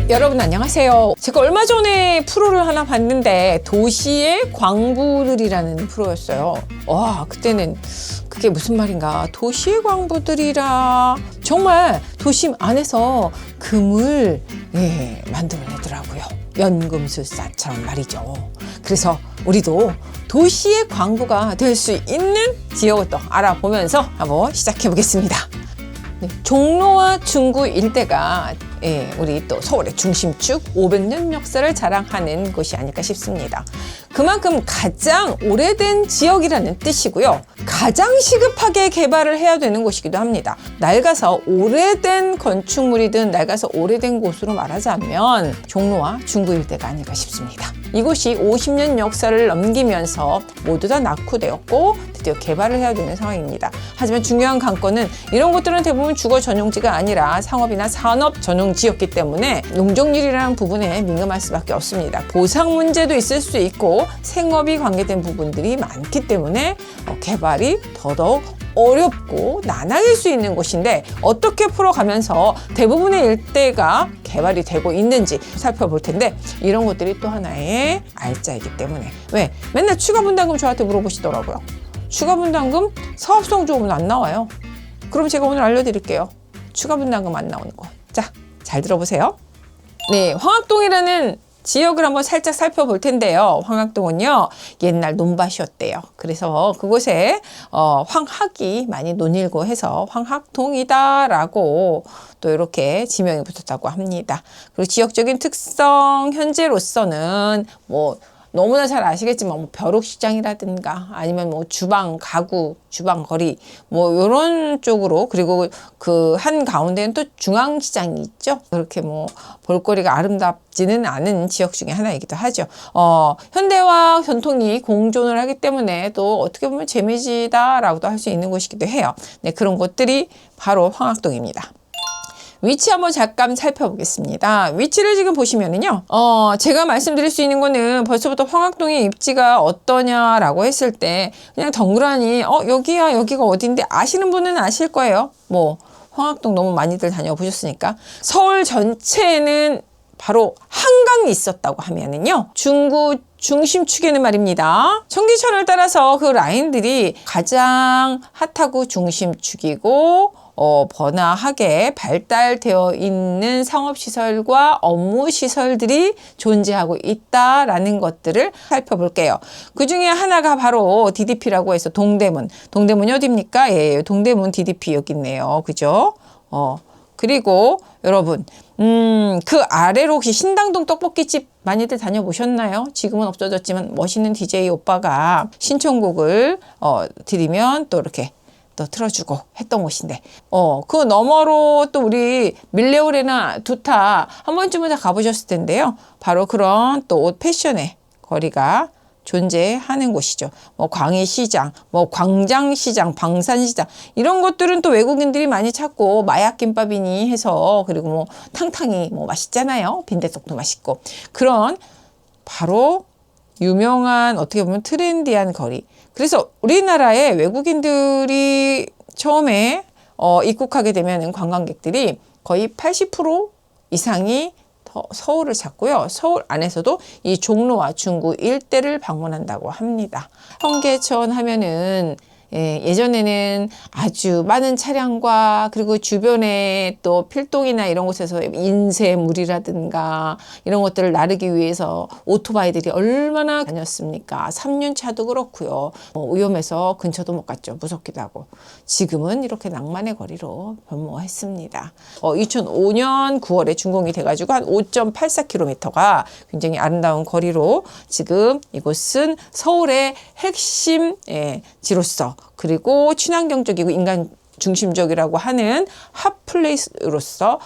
여러분 안녕하세요. 제가 얼마 전에 프로를 하나 봤는데 도시의 광부들이라는 프로였어요. 와, 그때는 그게 무슨 말인가, 도시의 광부들이라 정말 도심 안에서 금을 만들어내더라고요. 연금술사처럼 말이죠. 그래서 우리도 도시의 광부가 될 수 있는 지역을 또 알아보면서 한번 시작해 보겠습니다. 종로와 중구 일대가 우리 또 서울의 중심축 500년 역사를 자랑하는 곳이 아닐까 싶습니다. 그만큼 가장 오래된 지역이라는 뜻이고요. 가장 시급하게 개발을 해야 되는 곳이기도 합니다. 낡아서 오래된 건축물이든 낡아서 오래된 곳으로 말하자면 종로와 중구 일대가 아닐까 싶습니다. 이곳이 50년 역사를 넘기면서 모두 다 낙후되었고 드디어 개발을 해야 되는 상황입니다. 하지만 중요한 관건은 이런 곳들은 대부분 주거 전용지가 아니라 상업이나 산업 전용지였기 때문에 농정률이라는 부분에 민감할 수밖에 없습니다. 보상 문제도 있을 수 있고 생업이 관계된 부분들이 많기 때문에 개발이 더더욱 어렵고 난항일 수 있는 곳인데, 어떻게 풀어가면서 대부분의 일대가 개발이 되고 있는지 살펴볼 텐데, 이런 것들이 또 하나의 알짜이기 때문에. 왜? 맨날 추가 분담금 저한테 물어보시더라고요. 추가 분담금 사업성 조업은 안 나와요. 그럼 제가 오늘 알려드릴게요. 추가 분담금 안 나오는 거. 자, 잘 들어보세요. 네, 황학동이라는 지역을 한번 살짝 살펴볼 텐데요. 황학동은요, 옛날 논밭이었대요. 그래서 그곳에 황학이 많이 논일고 해서 황학동이다라고 또 이렇게 지명이 붙었다고 합니다. 그리고 지역적인 특성, 현재로서는 너무나 잘 아시겠지만 벼룩시장이라든가 아니면 주방 가구, 주방 거리 요런 쪽으로, 그리고 그 한 가운데는 또 중앙시장이 있죠. 그렇게 볼거리가 아름답지는 않은 지역 중에 하나이기도 하죠. 현대와 전통이 공존을 하기 때문에 또 어떻게 보면 재미지다라고도 할 수 있는 곳이기도 해요. 네, 그런 곳들이 바로 황학동입니다. 위치 한번 잠깐 살펴보겠습니다. 위치를 지금 보시면은요, 제가 말씀드릴 수 있는 거는 벌써부터 황학동의 입지가 어떠냐라고 했을 때 그냥 덩그러니 여기야, 여기가 어딘데 아시는 분은 아실 거예요. 황학동 너무 많이들 다녀보셨으니까. 서울 전체에는 바로 한강이 있었다고 하면은요, 중구 중심축에는 말입니다, 청계천을 따라서 그 라인들이 가장 핫하고 중심축이고 번화하게 발달되어 있는 상업시설과 업무시설들이 존재하고 있다라는 것들을 살펴볼게요. 그 중에 하나가 바로 DDP라고 해서 동대문이 어디입니까? 예, 동대문 DDP 여기 있네요. 그죠? 그리고 여러분, 그 아래로 혹시 신당동 떡볶이집 많이들 다녀보셨나요? 지금은 없어졌지만 멋있는 DJ 오빠가 신청곡을 드리면 또 이렇게 또 틀어주고 했던 곳인데, 그 너머로 또 우리 밀레오레나 두타 한 번쯤은 다 가보셨을 텐데요. 바로 그런 또 옷 패션의 거리가 존재하는 곳이죠. 광해시장, 광장시장, 방산시장, 이런 것들은 또 외국인들이 많이 찾고 마약김밥이니 해서, 그리고 탕탕이 맛있잖아요. 빈대떡도 맛있고. 그런 바로 유명한, 어떻게 보면 트렌디한 거리. 그래서 우리나라에 외국인들이 처음에 입국하게 되면 관광객들이 거의 80% 이상이 서울을 찾고요. 서울 안에서도 이 종로와 중구 일대를 방문한다고 합니다. 청계천 하면은 예전에는 아주 많은 차량과 그리고 주변에 또 필동이나 이런 곳에서 인쇄물이라든가 이런 것들을 나르기 위해서 오토바이들이 얼마나 다녔습니까? 3륜차도 그렇고요. 위험해서 근처도 못 갔죠. 무섭기도 하고. 지금은 이렇게 낭만의 거리로 변모했습니다. 2005년 9월에 준공이 돼가지고 한 5.84km가 굉장히 아름다운 거리로, 지금 이곳은 서울의 핵심 지로서, 그리고 친환경적이고 인간 중심적이라고 하는 핫플레이스로서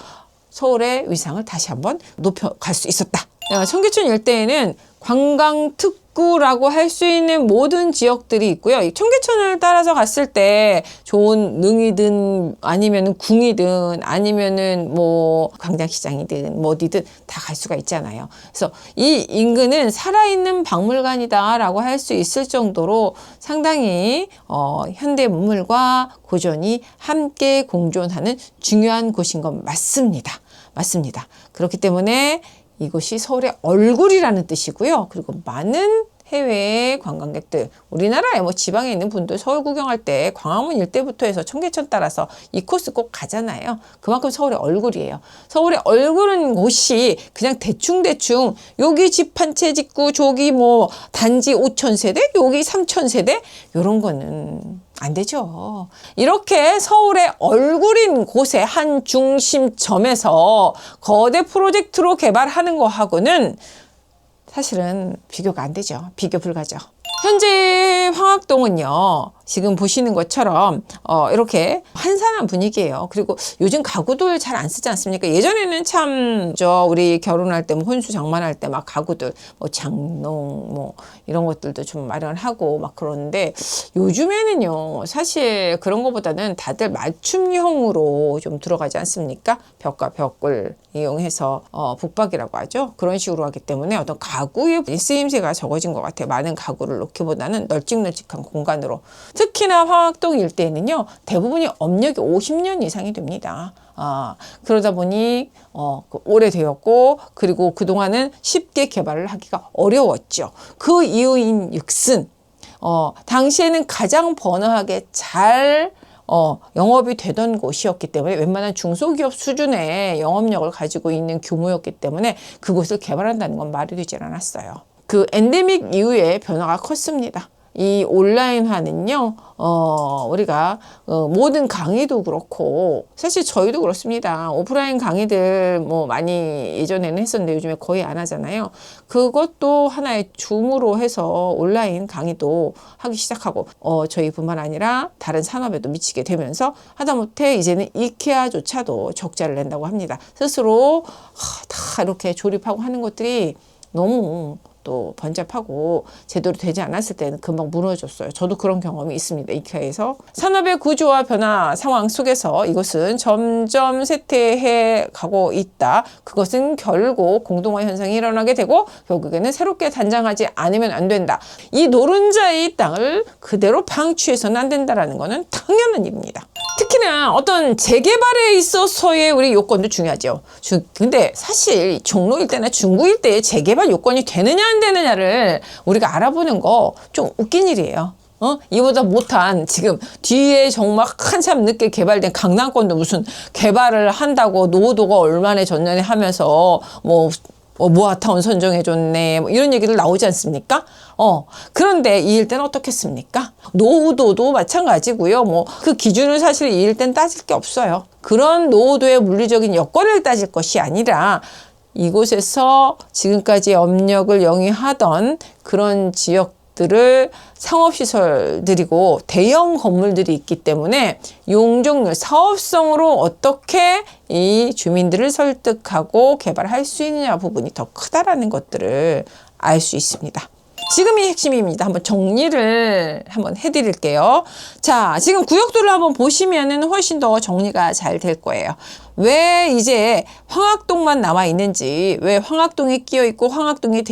서울의 위상을 다시 한번 높여갈 수 있었다. 청계천 일대에는 관광특구라고 할 수 있는 모든 지역들이 있고요. 이 청계천을 따라서 갔을 때 좋은 능이든 아니면은 궁이든 아니면은 뭐 광장시장이든 뭐 어디든 다 갈 수가 있잖아요. 그래서 이 인근은 살아있는 박물관이다라고 할 수 있을 정도로 상당히 현대 문물과 고전이 함께 공존하는 중요한 곳인 건 맞습니다. 맞습니다. 그렇기 때문에 이곳이 서울의 얼굴이라는 뜻이고요. 그리고 많은 해외 관광객들, 우리나라에 뭐 지방에 있는 분들 서울 구경할 때 광화문 일대부터 해서 청계천 따라서 이 코스 꼭 가잖아요. 그만큼 서울의 얼굴이에요. 서울의 얼굴은 곳이 그냥 대충대충 여기 집 한 채 짓고 저기 뭐 단지 5,000세대, 여기 3,000세대 이런 거는 안 되죠. 이렇게 서울의 얼굴인 곳의 한 중심점에서 거대 프로젝트로 개발하는 거하고는 사실은 비교가 안 되죠. 비교 불가죠. 현재 황학동은요, 지금 보시는 것처럼 이렇게 한산한 분위기예요. 그리고 요즘 가구들 잘 안 쓰지 않습니까? 예전에는 참 우리 결혼할 때, 뭐 혼수 장만할 때 막 가구들 뭐 장롱 뭐 이런 것들도 좀 마련하고 막 그러는데, 요즘에는요 사실 그런 것보다는 다들 맞춤형으로 좀 들어가지 않습니까? 벽과 벽을 이용해서 북박이라고 하죠. 그런 식으로 하기 때문에 어떤 가구의 쓰임새가 적어진 것 같아요. 많은 가구를 놓기보다는 널찍널찍한 공간으로. 특히나 황학동 일대에는요, 대부분이 업력이 50년 이상이 됩니다. 그러다 보니 오래되었고, 그리고 그동안은 쉽게 개발을 하기가 어려웠죠. 그 이유인 즉슨 당시에는 가장 번화하게 잘 영업이 되던 곳이었기 때문에, 웬만한 중소기업 수준의 영업력을 가지고 있는 규모였기 때문에 그곳을 개발한다는 건 말이 되질 않았어요. 그 엔데믹 이후에 변화가 컸습니다. 이 온라인화는요, 우리가 모든 강의도 그렇고, 사실 저희도 그렇습니다. 오프라인 강의들 뭐 많이 예전에는 했었는데 요즘에 거의 안 하잖아요. 그것도 하나의 줌으로 해서 온라인 강의도 하기 시작하고, 저희뿐만 아니라 다른 산업에도 미치게 되면서, 하다못해 이제는 이케아조차도 적자를 낸다고 합니다. 스스로 다 이렇게 조립하고 하는 것들이 너무 또 번잡하고 제대로 되지 않았을 때는 금방 무너졌어요. 저도 그런 경험이 있습니다. 이케아에서. 산업의 구조와 변화 상황 속에서 이것은 점점 쇠퇴해 가고 있다. 그것은 결국 공동화 현상이 일어나게 되고 결국에는 새롭게 단장하지 않으면 안 된다. 이 노른자의 땅을 그대로 방치해서는 안 된다라는 것은 당연한 일입니다. 특히나 어떤 재개발에 있어서의 우리 요건도 중요하죠. 근데 사실 종로 일대나 중구 일대의 재개발 요건이 되느냐 안 되느냐를 우리가 알아보는 거 좀 웃긴 일이에요. 이보다 못한, 지금 뒤에 정말 한참 늦게 개발된 강남권도 무슨 개발을 한다고 노도가 얼마나 전년에 하면서 모아타운 선정해줬네 뭐 이런 얘기들 나오지 않습니까? 그런데 이 일대는 어떻겠습니까? 노후도도 마찬가지고요. 뭐 그 기준을 사실 이 일대는 따질 게 없어요. 그런 노후도의 물리적인 여건을 따질 것이 아니라 이곳에서 지금까지 업력을 영위하던 그런 지역들을 상업시설들이고 대형 건물들이 있기 때문에 용적률, 사업성으로 어떻게 이 주민들을 설득하고 개발할 수 있느냐 부분이 더 크다라는 것들을 알 수 있습니다. 지금이 핵심입니다. 한번 정리를 한번 해드릴게요. 자, 지금 구역도를 한번 보시면은 훨씬 더 정리가 잘 될 거예요. 왜 이제 황학동만 남아 있는지, 왜 황학동이 끼어 있고 황학동이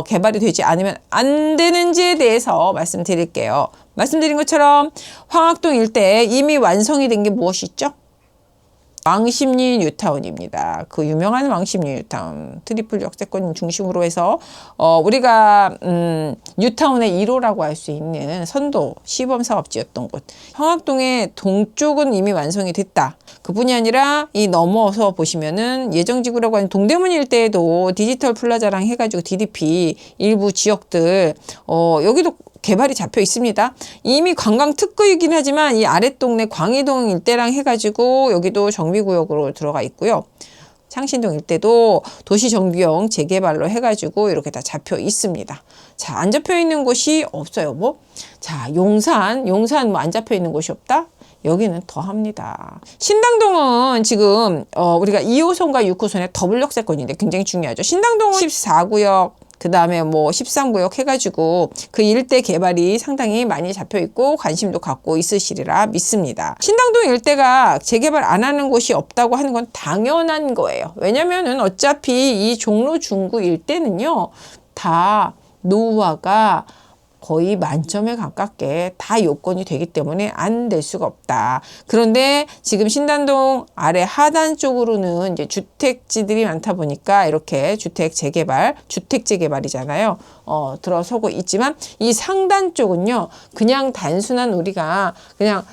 개발이 되지 않으면 안 되는지에 대해서 말씀드릴게요. 말씀드린 것처럼 황학동 일대에 이미 완성이 된 게 무엇이 있죠? 왕십리 뉴타운입니다. 그 유명한 왕십리 뉴타운, 트리플 역세권 중심으로 해서 우리가 뉴타운의 1호라고 할 수 있는 선도 시범 사업지였던 곳. 황학동의 동쪽은 이미 완성이 됐다. 그뿐이 아니라 이 넘어서 보시면은 예정지구라고 하는 동대문 일대에도 디지털 플라자랑 해가지고 DDP 일부 지역들 여기도 개발이 잡혀 있습니다. 이미 관광 특구이긴 하지만 이 아랫동네 광희동 일대랑 해가지고 여기도 정비구역으로 들어가 있고요. 창신동 일대도 도시정비용 재개발로 해가지고 이렇게 다 잡혀 있습니다. 자, 안 잡혀 있는 곳이 없어요. 자, 용산 뭐 안 잡혀 있는 곳이 없다? 여기는 더합니다. 신당동은 지금 우리가 2호선과 6호선의 더블 역세권인데 굉장히 중요하죠. 신당동은 14구역 그 다음에 뭐 13구역 해가지고 그 일대 개발이 상당히 많이 잡혀 있고 관심도 갖고 있으시리라 믿습니다. 신당동 일대가 재개발 안 하는 곳이 없다고 하는 건 당연한 거예요. 왜냐면은 어차피 이 종로 중구 일대는요, 다 노후화가 거의 만점에 가깝게 다 요건이 되기 때문에 안 될 수가 없다. 그런데 지금 신당동 아래 하단 쪽으로는 이제 주택지들이 많다 보니까 이렇게 주택 재개발이잖아요. 들어서고 있지만 이 상단 쪽은요, 그냥 단순한 우리가 그냥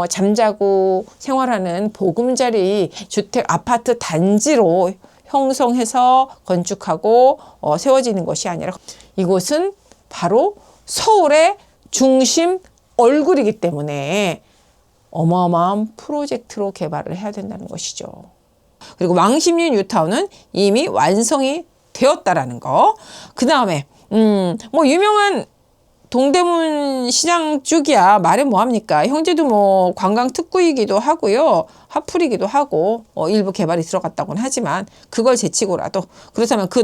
잠자고 생활하는 보금자리 주택 아파트 단지로 형성해서 건축하고 세워지는 것이 아니라 이곳은 바로 서울의 중심 얼굴이기 때문에 어마어마한 프로젝트로 개발을 해야 된다는 것이죠. 그리고 왕십리 뉴타운은 이미 완성이 되었다라는 거. 그 다음에 뭐 유명한 동대문 시장 쪽이야 말해 뭐합니까? 현재도 뭐 관광 특구이기도 하고요, 핫플이기도 하고 일부 개발이 들어갔다고는 하지만 그걸 제치고라도 그렇다면 그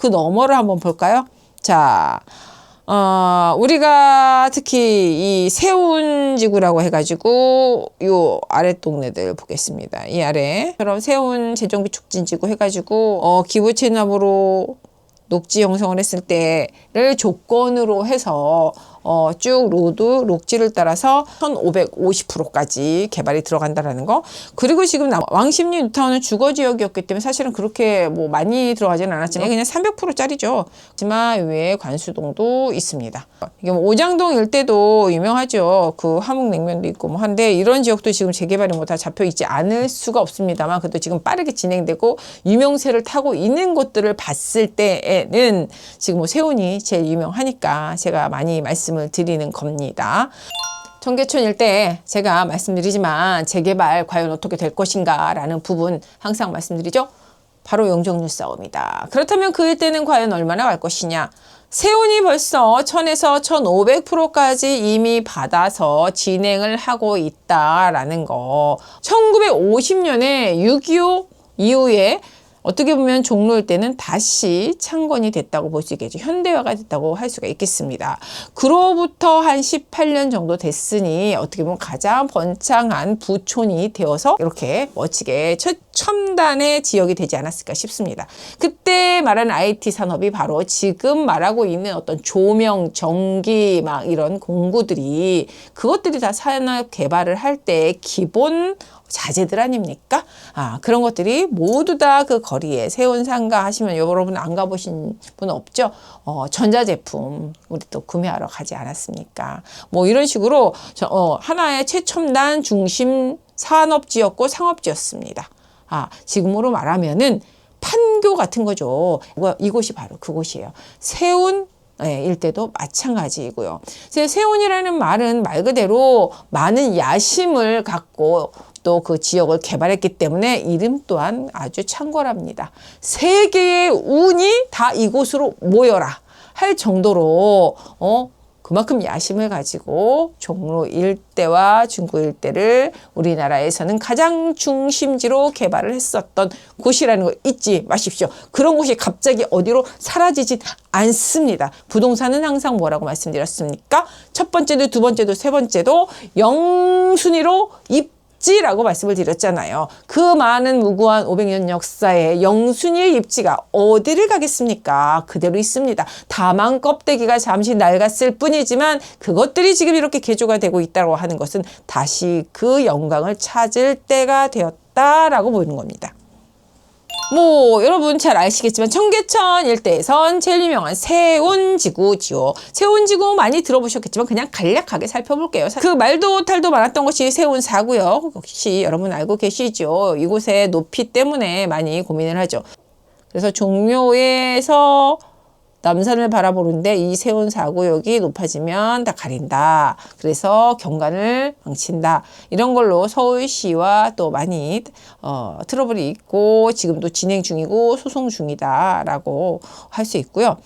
너머를 한번 볼까요? 자, 우리가 특히 이 세운지구라고 해가지고 요 아래 동네들 보겠습니다. 이 아래처럼 세운 재정비 촉진지구 해가지고 기부 체납으로 녹지 형성을 했을 때를 조건으로 해서 쭉 녹지를 따라서 1550%까지 개발이 들어간다라는 거. 그리고 지금 왕십리 뉴타운은 주거지역이었기 때문에 사실은 그렇게 뭐 많이 들어가지는 않았지만 그냥 300%짜리죠. 하지만 위에 관수동도 있습니다. 이게 뭐 오장동 일대도 유명하죠. 그 함흥냉면도 있고 뭐 한데 이런 지역도 지금 재개발이 뭐 다 잡혀 있지 않을 수가 없습니다만 그래도 지금 빠르게 진행되고 유명세를 타고 있는 곳들을 봤을 때에는 지금 뭐 세운이 제일 유명하니까 제가 많이 말씀을 드리는 겁니다. 청계천 일대 제가 말씀드리지만 재개발 과연 어떻게 될 것인가 라는 부분 항상 말씀드리죠. 바로 용적률 싸움이다. 그렇다면 그 일대는 과연 얼마나 갈 것이냐. 세운이 벌써 1000에서 1500%까지 이미 받아서 진행을 하고 있다라는 거. 1950년에 6.25 이후에 어떻게 보면 종로일 때는 다시 창건이 됐다고 볼 수 있겠죠. 현대화가 됐다고 할 수가 있겠습니다. 그로부터 한 18년 정도 됐으니 어떻게 보면 가장 번창한 부촌이 되어서 이렇게 멋지게 첨단의 지역이 되지 않았을까 싶습니다. 그때 말하는 IT 산업이 바로 지금 말하고 있는 어떤 조명, 전기 막 이런 공구들이 그것들이 다 산업 개발을 할 때 기본 자재들 아닙니까? 그런 것들이 모두 다 그 거리에 세운상가 하시면 여러분 안 가보신 분 없죠? 전자제품 우리 또 구매하러 가지 않았습니까? 뭐 이런 식으로 하나의 최첨단 중심 산업지였고 상업지였습니다. 지금으로 말하면은 판교 같은 거죠. 이곳이 바로 그곳이에요. 세운 일대도 마찬가지이고요. 세운이라는 말은 말 그대로 많은 야심을 갖고 또 그 지역을 개발했기 때문에 이름 또한 아주 창궐합니다. 세계의 운이 다 이곳으로 모여라 할 정도로 그만큼 야심을 가지고 종로 일대와 중구 일대를 우리나라에서는 가장 중심지로 개발을 했었던 곳이라는 걸 잊지 마십시오. 그런 곳이 갑자기 어디로 사라지진 않습니다. 부동산은 항상 뭐라고 말씀드렸습니까? 첫 번째도 두 번째도 세 번째도 영순위로 입지라고 말씀을 드렸잖아요. 그 많은 무고한 500년 역사의 영순위의 입지가 어디를 가겠습니까? 그대로 있습니다. 다만 껍데기가 잠시 낡았을 뿐이지만 그것들이 지금 이렇게 개조가 되고 있다고 하는 것은 다시 그 영광을 찾을 때가 되었다라고 보이는 겁니다. 뭐 여러분 잘 아시겠지만 청계천 일대에선 제일 유명한 세운지구지요. 세운지구 많이 들어보셨겠지만 그냥 간략하게 살펴볼게요. 그 말도 탈도 많았던 것이 세운4구역 혹시 여러분 알고 계시죠? 이곳의 높이 때문에 많이 고민을 하죠. 그래서 종묘에서 남산을 바라보는데 이 세운 4구역이 높아지면 다 가린다. 그래서 경관을 망친다. 이런 걸로 서울시와 또 많이 트러블이 있고 지금도 진행 중이고 소송 중이다라고 할 수 있고요.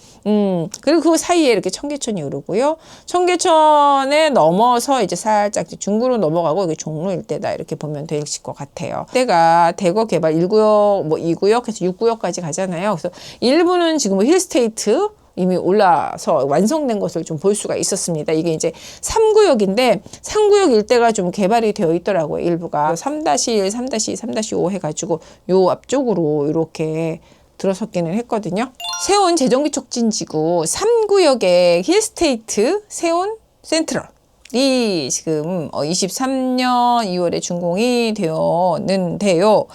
그리고 그 사이에 이렇게 청계천이 흐르고요. 청계천에 넘어서 이제 살짝 중구로 넘어가고 이게 종로 일대다 이렇게 보면 될 것 같아요. 때가 대거 개발 1구역, 뭐 2구역 해서 6구역까지 가잖아요. 그래서 일부는 지금 힐스테이트 이미 올라서 완성된 것을 좀 볼 수가 있었습니다. 이게 이제 3구역인데 3구역 일대가 좀 개발이 되어 있더라고요. 일부가 3-1, 3-2, 3-5 해가지고 요 앞쪽으로 이렇게 들어섰기는 했거든요. 세운 재정비 촉진지구 3구역의 힐스테이트 세운 센트럴이 지금 23년 2월에 준공이 되었는데요.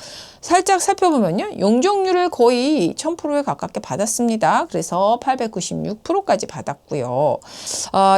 살짝 살펴보면요. 용적률을 거의 1000%에 가깝게 받았습니다. 그래서 896%까지 받았고요.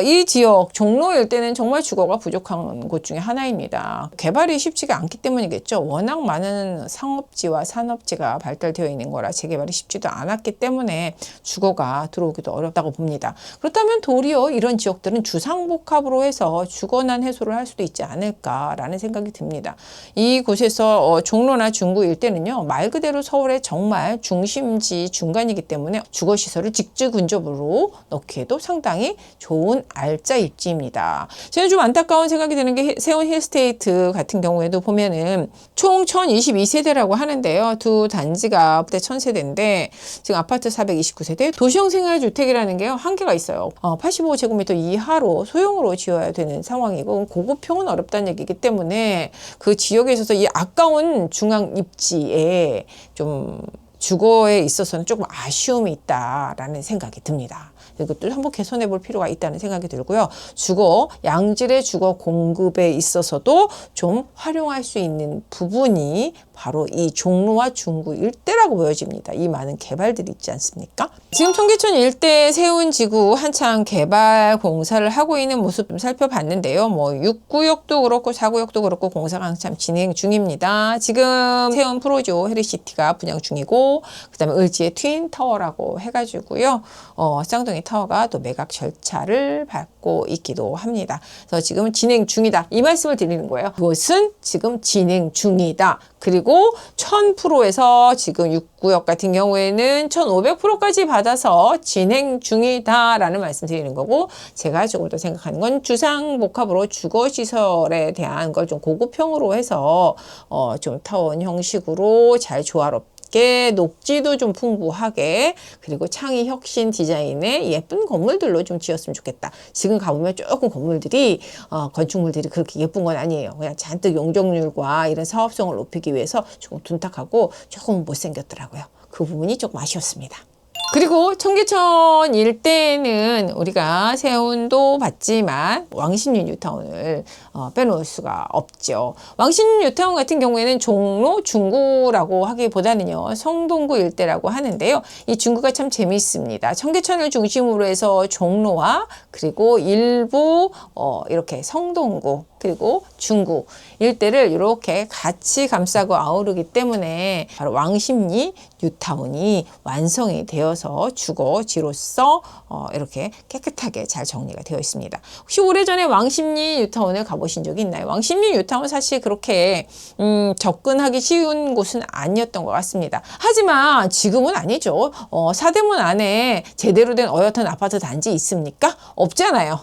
이 지역 종로 일대는 정말 주거가 부족한 곳 중에 하나입니다. 개발이 쉽지가 않기 때문이겠죠. 워낙 많은 상업지와 산업지가 발달되어 있는 거라 재개발이 쉽지도 않았기 때문에 주거가 들어오기도 어렵다고 봅니다. 그렇다면 도리어 이런 지역들은 주상복합으로 해서 주거난 해소를 할 수도 있지 않을까라는 생각이 듭니다. 이곳에서 종로나 중구 일대는요, 말 그대로 서울의 정말 중심지 중간이기 때문에 주거시설을 직주근접으로 넣기에도 상당히 좋은 알짜 입지입니다. 저는 좀 안타까운 생각이 드는 게 세운 힐스테이트 같은 경우에도 보면은 총 1022세대라고 하는데요. 두 단지가 그때 1000세대인데 지금 아파트 429세대, 도시형 생활주택이라는 게요, 한계가 있어요. 85제곱미터 이하로 소형으로 지어야 되는 상황이고 고급형은 어렵다는 얘기이기 때문에 그 지역에 있어서 이 아까운 중앙 입지에 좀 주거에 있어서는 조금 아쉬움이 있다라는 생각이 듭니다. 이것도 한번 개선해 볼 필요가 있다는 생각이 들고요. 주거, 양질의 주거 공급에 있어서도 좀 활용할 수 있는 부분이 바로 이 종로와 중구 일대라고 보여집니다. 이 많은 개발들이 있지 않습니까? 지금 청계천 일대 세운 지구 한창 개발 공사를 하고 있는 모습 좀 살펴봤는데요. 뭐 6구역도 그렇고 4구역도 그렇고 공사가 한참 진행 중입니다. 지금 세운 프로조 헤리시티가 분양 중이고 그다음에 을지의 트윈타워라고 해가지고요. 쌍둥이 타워가 또 매각 절차를 밟고 있기도 합니다. 그래서 지금 진행 중이다. 이 말씀을 드리는 거예요. 그것은 지금 진행 중이다. 그리고 1000%에서 지금 6구역 같은 경우에는 1500%까지 받아서 진행 중이다라는 말씀 드리는 거고, 제가 조금 더 생각하는 건 주상복합으로 주거시설에 대한 걸 좀 고급형으로 해서 좀 타원 형식으로 잘 조화롭게 녹지도 좀 풍부하게 그리고 창의 혁신 디자인의 예쁜 건물들로 좀 지었으면 좋겠다. 지금 가보면 조금 건물들이 건축물들이 그렇게 예쁜 건 아니에요. 그냥 잔뜩 용적률과 이런 사업성을 높이기 위해서 조금 둔탁하고 조금 못생겼더라고요. 그 부분이 조금 아쉬웠습니다. 그리고 청계천 일대는 우리가 세운도 봤지만 왕십리 뉴타운을 빼놓을 수가 없죠. 왕십리 뉴타운 같은 경우에는 종로, 중구라고 하기보다는요, 성동구 일대라고 하는데요. 이 중구가 참 재미있습니다. 청계천을 중심으로 해서 종로와 그리고 일부 이렇게 성동구 그리고 중구 일대를 이렇게 같이 감싸고 아우르기 때문에 바로 왕십리 뉴타운이 완성이 되어서 주거지로서 이렇게 깨끗하게 잘 정리가 되어 있습니다. 혹시 오래전에 왕십리 뉴타운을 가보신 적이 있나요? 왕십리 뉴타운 사실 그렇게 접근하기 쉬운 곳은 아니었던 것 같습니다. 하지만 지금은 아니죠. 사대문 안에 제대로 된 어엿한 아파트 단지 있습니까? 없잖아요.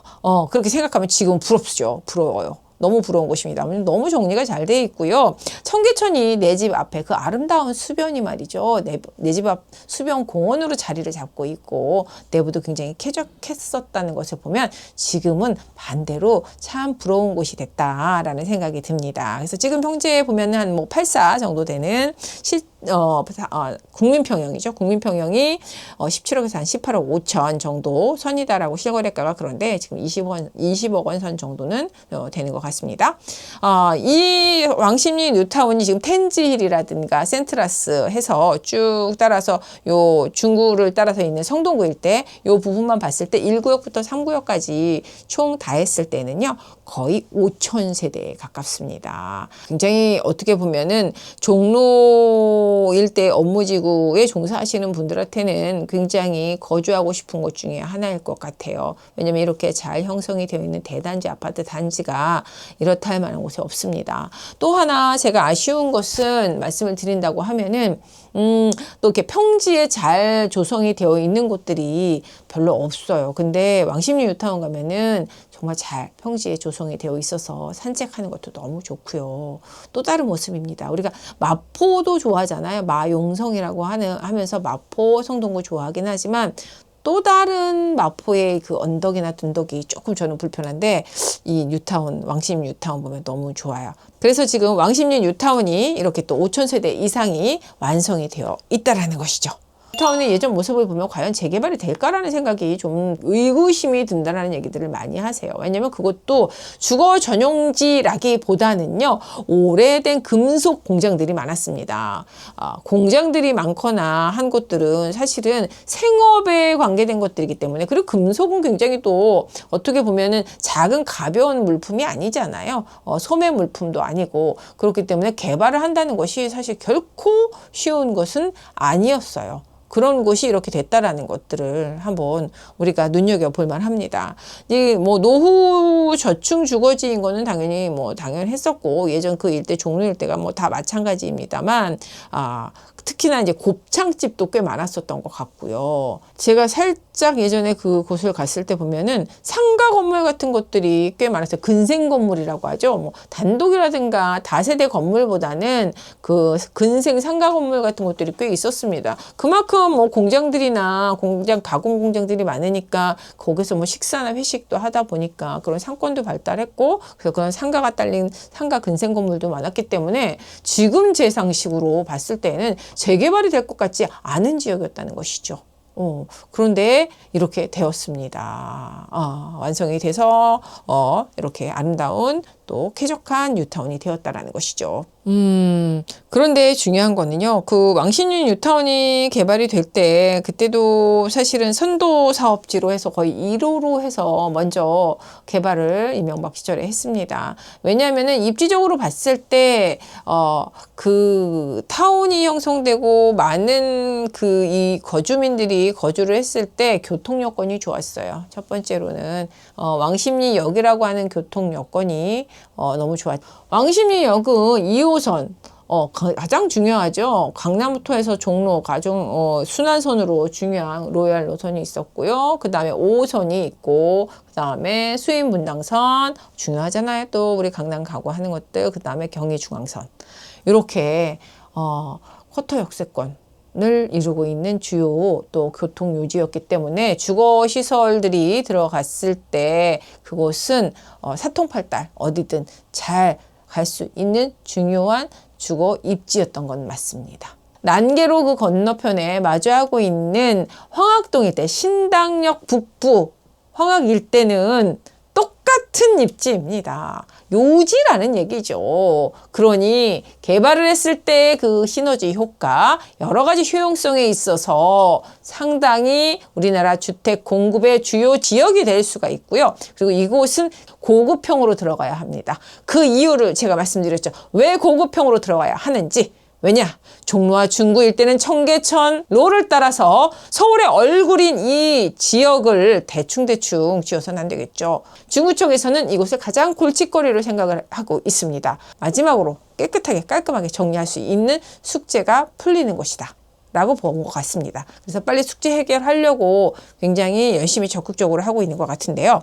그렇게 생각하면 지금 부럽죠. 부러워요. 너무 부러운 곳입니다. 너무 정리가 잘 돼 있고요. 청계천이 내 집 앞에 그 아름다운 수변이 말이죠. 내 집 앞 수변 공원으로 자리를 잡고 있고 내부도 굉장히 쾌적했었다는 것을 보면 지금은 반대로 참 부러운 곳이 됐다라는 생각이 듭니다. 그래서 지금 현재 보면 한 84 정도 되는 국민평형이죠. 국민평형이 17억에서 한 18억 5천 정도 선이다라고 실거래가가, 그런데 지금 20억 원 선 정도는 되는 것 같습니다. 같습니다. 이 왕십리 뉴타운이 지금 텐지힐이라든가 센트라스 해서 쭉 따라서 요 중구를 따라서 있는 성동구 일대 요 부분만 봤을 때 1구역부터 3구역까지 총 다 했을 때는요 거의 5,000세대에 가깝습니다. 굉장히 어떻게 보면은 종로 일대 업무지구에 종사하시는 분들한테는 굉장히 거주하고 싶은 곳 중에 하나일 것 같아요. 왜냐면 이렇게 잘 형성이 되어 있는 대단지 아파트 단지가 이렇다 할 만한 곳이 없습니다. 또 하나 제가 아쉬운 것은 말씀을 드린다고 하면은 또 이렇게 평지에 잘 조성이 되어 있는 곳들이 별로 없어요. 근데 왕십리 뉴타운 가면은 정말 잘 평지에 조성이 되어 있어서 산책하는 것도 너무 좋고요. 또 다른 모습입니다. 우리가 마포도 좋아하잖아요. 마용성이라고 하면서 마포, 성동구 좋아하긴 하지만 또 다른 마포의 그 언덕이나 둔덕이 조금 저는 불편한데 이 뉴타운, 왕십리 뉴타운 보면 너무 좋아요. 그래서 지금 왕십리 뉴타운이 이렇게 또 5,000세대 이상이 완성이 되어 있다라는 것이죠. 뉴타운의 예전 모습을 보면 과연 재개발이 될까라는 생각이 좀 의구심이 든다는 얘기들을 많이 하세요. 왜냐면 그것도 주거 전용지라기보다는요 오래된 금속 공장들이 많았습니다. 공장들이 많거나 한 곳들은 사실은 생업에 관계된 것들이기 때문에, 그리고 금속은 굉장히 또 어떻게 보면은 작은 가벼운 물품이 아니잖아요. 소매 물품도 아니고, 그렇기 때문에 개발을 한다는 것이 사실 결코 쉬운 것은 아니었어요. 그런 곳이 이렇게 됐다라는 것들을 한번 우리가 눈여겨볼 만합니다. 이 뭐 노후 저층 주거지인 거는 당연히 뭐 당연했었고, 예전 그 일대 종로 일대가 뭐 다 마찬가지입니다만, 특히나 이제 곱창집도 꽤 많았었던 것 같고요. 제가 살짝 예전에 그 곳을 갔을 때 보면은 상가 건물 같은 것들이 꽤 많았어요. 근생 건물이라고 하죠. 뭐 단독이라든가 다세대 건물보다는 그 근생 상가 건물 같은 것들이 꽤 있었습니다. 그만큼 뭐 공장들이나 공장 가공 공장들이 많으니까 거기서 뭐 식사나 회식도 하다 보니까 그런 상권도 발달했고, 그래서 그런 상가가 딸린 상가 근생 건물도 많았기 때문에 지금 제 상식으로 봤을 때는 재개발이 될 것 같지 않은 지역이었다는 것이죠. 그런데 이렇게 되었습니다. 완성이 돼서 이렇게 아름다운 또 쾌적한 뉴타운이 되었다라는 것이죠. 그런데 중요한 거는요, 그 왕십리 뉴타운이 개발이 될 때 그때도 사실은 선도 사업지로 해서 거의 1호로 해서 먼저 개발을 이명박 시절에 했습니다. 왜냐하면은 입지적으로 봤을 때 그 타운이 형성되고 많은 그 이 거주민들이 거주를 했을 때 교통 여건이 좋았어요. 첫 번째로는 왕십리역이라고 하는 교통 여건이 너무 좋았죠. 왕십리역은 2호선 가장 중요하죠. 강남부터 해서 종로, 순환선으로 중요한 로얄 노선이 있었고요. 그 다음에 5호선이 있고, 그 다음에 수인분당선 중요하잖아요. 또 우리 강남 가고 하는 것들. 그 다음에 경의중앙선. 이렇게 쿼터 역세권을 이루고 있는 주요 또 교통 요지였기 때문에 주거 시설들이 들어갔을 때 그곳은 사통팔달 어디든 잘 갈 수 있는 중요한 주거 입지였던 건 맞습니다. 난계로 그 건너편에 마주하고 있는 황학동 일대, 신당역 북부 황학 일대는 똑같은 입지입니다. 요지라는 얘기죠. 그러니 개발을 했을 때 그 시너지 효과, 여러 가지 효용성에 있어서 상당히 우리나라 주택 공급의 주요 지역이 될 수가 있고요. 그리고 이곳은 고급형으로 들어가야 합니다. 그 이유를 제가 말씀드렸죠. 왜 고급형으로 들어가야 하는지. 왜냐? 종로와 중구 일대는 청계천로를 따라서 서울의 얼굴인 이 지역을 대충 지어서는 안 되겠죠. 중구 쪽에서는 이곳을 가장 골칫거리로 생각을 하고 있습니다. 마지막으로 깨끗하게 깔끔하게 정리할 수 있는 숙제가 풀리는 것이다 라고 본 것 같습니다. 그래서 빨리 숙제 해결하려고 굉장히 열심히 적극적으로 하고 있는 것 같은데요.